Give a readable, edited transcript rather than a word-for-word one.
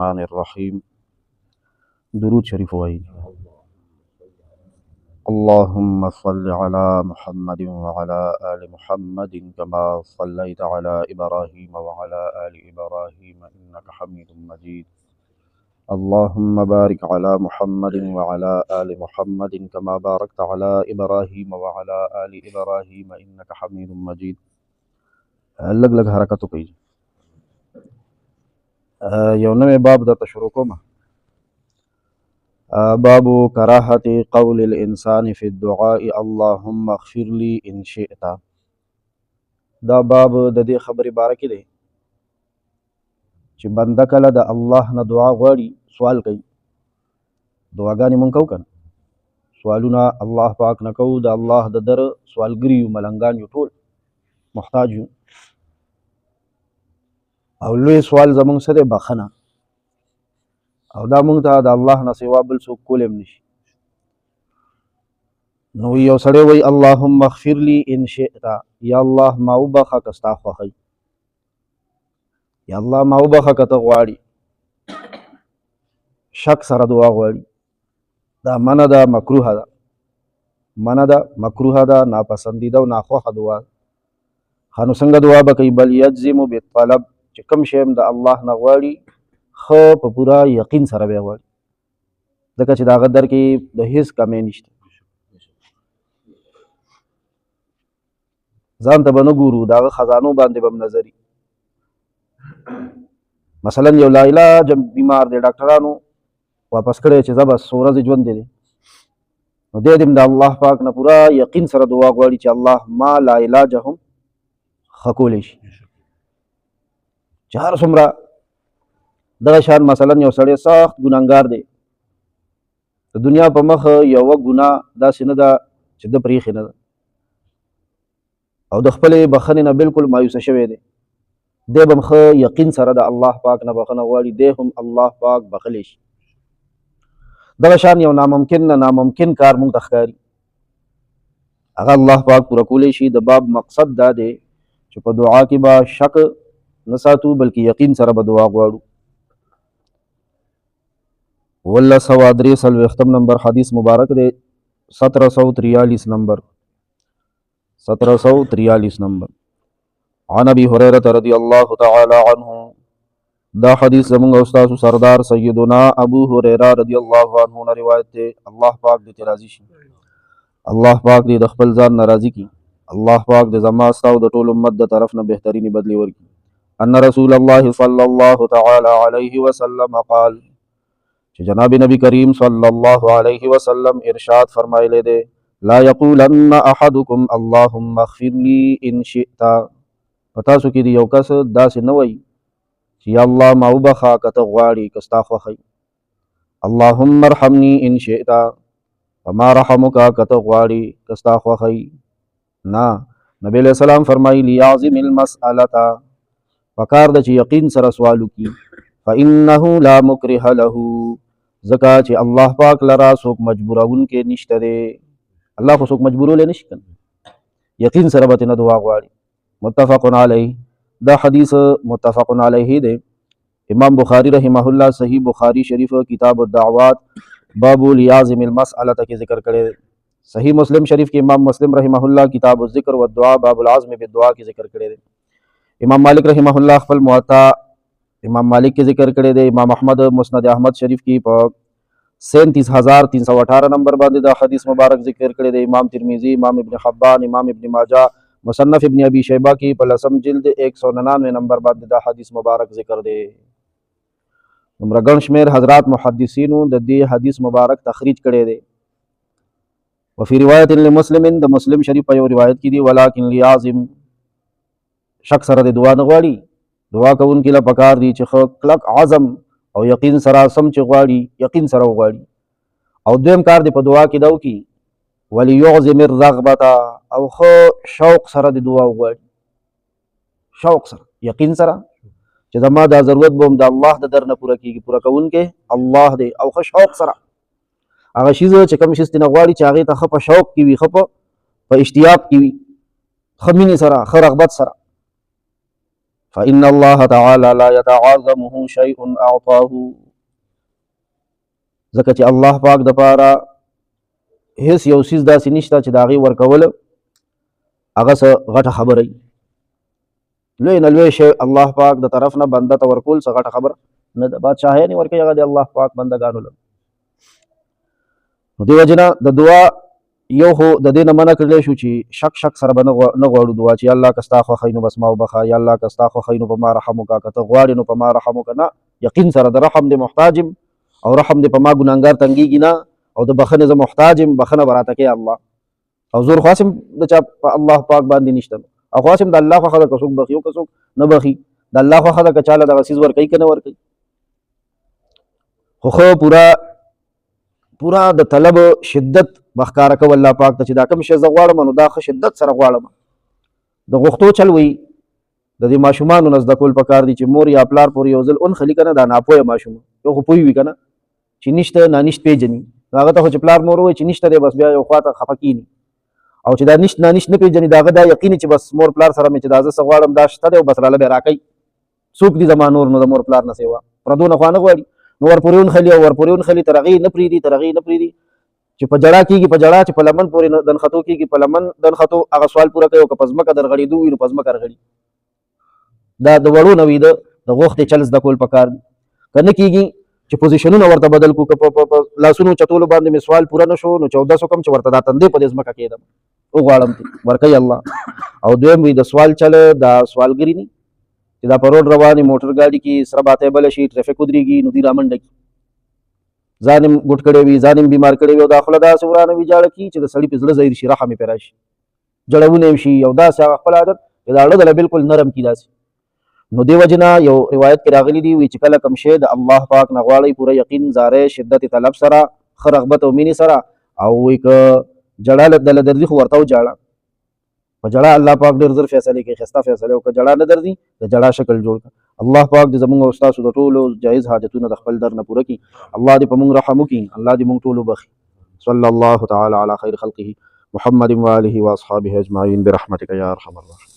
الرحمن الرحیم. درود شریف وایي. اللهم صل على محمد وعلى آل محمد كما صليت على إبراهيم وعلى آل إبراهيم إنك حميد مجيد. اللهم بارك على محمد وعلى آل محمد كما باركت على إبراهيم وعلى آل إبراهيم إنك حميد مجيد. لږ لږ حرکت وکړئ. یو نوی باب درته شروع کوم. باب کراهت قول الانسان فی الدعاء اللهم اغفر لي ان شئت. دا باب د دې خبرې باره کې دی چې بنده کله د الله نه دعا غواړي، سوال کوي. دعاګانې مونږ کوو که نه؟ سوالونه الله پاک نه کوو. د الله د در سوالګري یو، ملنګان یو، ټول محتاج یو. او لوی سوال زمونږ څه دی؟ بخښنه. او دا مونږ ته د الله نه سوا بل څوک کولی هم نشي. نو یو سړی وایي اللهم اغفر لي ان شئت، یا الله ما وبخښه که ستا خوښوي، یا الله ما وبخښه که ته غواړي. شک سره دعا غواړي. دا منع ده، مکروه ده. منع ده، مکروه ده، ناپسندیده او ناخوښه دعا. ښه نو څنګه دعا به کوي؟ بل یجزم بالطلب، چې کوم شی هم د الله نه غواړي ښه په پوره یقین سره به یې غواړي، ځکه چې د هغه در کې د هېڅ کمی نشته. ځان ته به نه ګورو، د هغه خزانو باندې به هم نظري. مثلا یو لاعلاج بیمار دی، ډاکټرانو واپس کړی چې زه بس څو ورځې ژوند دی، نو دی هم د الله پاک نه پوره یقین سره دعا غواړي چې الله ما لاعلاج هم ښه کولی شي. چې هر څومره دغه شان مثلا یو سړی سخت ګناهګار دی، د دنیا په مخ یوه ګناه داسې نه ده چې ده پرېښې نه ده، او د خپلې بخښنې نه بلکل مایوسه شوی دی، دی به هم ښه یقین سره د الله پاک نه بخښنه غواړي، دی هم الله پاک بخښلی شي. دغه شان یو ناممکن نه ناممکن کار موږ ته ښکاري، هغه الله پاک پوره کولی شي. د باب مقصد دا دی چې په دعا کې به شک نه ساتو، بلکې یقین سره به دعا غواړو. 1943 نمبر حدیث مبارک دی، 1743 نمبر 1743 نمبر. عن ابي هريره رضی الله تعالی عنه. دا حدیث زمونږ استاد سردار سیدنا ابو هريره رضی الله عنه نه روایت دی. الله پاک دې راضي شي، الله پاک دې د خپل ځان ناراضي کی، الله پاک دې زما ستا او د ټول امت د طرف نه بهترینی بدلی ورکړي. ان رسول الله صلی الله تعالی علیه وسلم قال، چې جناب نبی کریم صلی الله علیه وسلم ارشاد فرمایلی دی، لا یقولن احدکم اللهم اغفر لي ان شئت. په تاسو کې دی یو کس داسې نه وایي چې یا الله ما وبخښه که ته غواړي، که ستا خوښوي. اللهم ارحمني ان شئت، فما رحمک که ته غواړي، که ستا خوښوي. نه، نبی علیہ السلام فرمایي لیعظم المسألة، پکار ده چې یقین سره سوال وکړي. فانه لا مکره له، ځکه چې الله پاک لره څوک مجبورونکی نشته دی. الله خو څوک مجبورولی نشي کنه، یقین سره به ترنه دعا غواړي. متفق علیه، دا حدیث متفق علیه دی. امام بخاری رحمه الله صحیح بخاری شریف کتاب الدعوات باب لیعظم المسألة کې ذکر کړی دی. صحیح مسلم شریف کې امام مسلم رحمه الله کتاب الذکر والدعاء باب العزم بالدعاء کې ذکر کړی دی. امام مالک رحمه الله خپل موطا امام مالک کې ذکر کړی دی. امام احمد مسند احمد شریف کې په 37318 نمبر باندې دا حدیث مبارک ذکر کړی دی. امام ترمذی، امام ابن حبان، امام ابن ماجه، مصنف ابن ابي شیبہ کی په 10 جلد 199 نمبر باندې دا حدیث مبارک ذکر دی. عمره ګڼ شمیر حضرات محدثینو د دې حدیث مبارک تخریج کړی دی. وفي روایت لمسلم، د مسلم شریف په یو روایت کې دی ولکن لیعظم، شک سره د دعا نه غواړي. دعا کوونکي له پکار دی چې ښه کلک عزم او یقین سره سم چې غواړي، یقین سره وغواړي. او دویم کار دی په دعا کې دا وکړي وليعظم الرغبة، او ښه شوق سره د دعا وغواړي، شوق سره، یقین سره چې زما دا ضرورت به هم د الله د در نه پوره کېږي، پوره کوونکی الله دی. او ښه شوق سره هغه شي چې کوم شي نه غواړي چې هغې ته ښه په شوق کې وي، ښه په اشتیاق کې وي، ښه مینې سره، ښه رغبت سره. فإن الله تعالى لا يتعاظمه شيء أعطاه، ځکه چې الله پاک د پاره هیڅ یو څیز داسې نشته چې د هغې ورکول هغه څه غټه خبره وي. لوی نه لوی شی الله پاک د طرف نه بنده ته ورکول څه غټه خبره نه ده. بادشاهیانې ورکوي هغه د الله پاک بندګانو له. نو دې وجې نه د دعا یو خو د دې نه منع کړلی شو چې شک سره به نه غواړو دعا چې یا الله که ستا خوښه وي نو بس ما وبخه، یا الله که ستا خوښه وي نو په ما رحم وکړه، که ته غواړې نو په ما رحم وکړه. نه، یقین سره د رحم د محتاج یم او رحم دې په ما ګناهګار تنګېږي نه، او د بخښنې زه محتاج یم، بخښنه به راته کوې الله. او زور خو هسې د چا په الله پاک باندې نشته، او خو هسې د الله خوښه ده که څوک بخي او که څوک نه بخي. د الله خوښه ده که چاله دغه څیز ورکوي که نه ورکوي. خو ښه پورا د طلب شدت به ښکاره کوه الله پاک ته چې دا کوم شی زه غواړم نو دا ښه شدت سره غواړم. د غوښتو چل وي د دې ماشومانو نه زده کول پکار دي چې مور یا پلار پورې یو ځل اونخلي که نه، دا ناپوهه ماشوم یو خو پوه وي که نه چې نشته نانشت پېژني، هغه ته خو چې پلار مور ووایي چې نشته دی بس بیا یو خوا ته خفه کېني. او چې دا نشت نانشت نه پېژني د هغه دا یقیني چې بس مور پلار سره مې چې دا زه څه غواړم دا شته دی او بس راله به یې راکوي. څوک دي زما نور نو د مور پلار نه سیوا پردو نه خوا نه غواړي نو ورپورې ونښلي او ورپورې ونښلي تر هغې نه پرېږدي چې په جړا کېږي په جړا، چې په لمن پورې دنښتو کېږي په لمن دنښتو. هغه سوال پوره کوي او که په ځمکه درغړېدو وي نو په ځمکه رغړي. دا د وړو نه وي د غوښتې چل زده کول پکار دي. که نه کېږي چې پوزیشنونه ورته بدل کړو، که په لاسونو چتولو باندې مې سوال پوره نه شو نو 1400 کم چې ورته دا تندې په دې ځمکه کېږدم وغواړم ورکوي الله. او دویم وي د سوال چل دا سوالګري نه چې دا په روډ روانې موټر ګاډي کې سره باتی بله شي ټرافیک ودرېږي نو دوی رامنډه کړي، ځان یې ګوټ کړی وي ځان یې بیمار کړی وي او دا خوله داسې ورانه وي جاړه کړي چې د سړي په زړه ځای شي رحم یې پرې راشي جړونه یې شي او داسې هغه خپل عادت چې دا اړه دله بلکل نرم کړي داسې. نو دې وجې نه یو روایت کې راغلی دي وي چې کله کوم شی د الله پاک نه غواړئ پوره یقین زارۍ شدت طلب سره ښه رغبت او مینې سره، او وایي که جړه دله درځي خو ورته وجاړه. په جړه الله پاک ډېر زر فیصلې کوي ښایسته فیصلې، او که جړه نه درځي د جړه شکل جوړ کړه. الله پاک دې زموږ او ستاسو د ټولو جایز حاجتونه د خپل در نه پوره کړي. الله دې په موږ رحم وکړي، الله دې موږ ټولو بخي. صلی الله تعالی علی خیر خلقه محمد و آله و اصحابه اجمعین برحمتک یا ارحم الراحمین.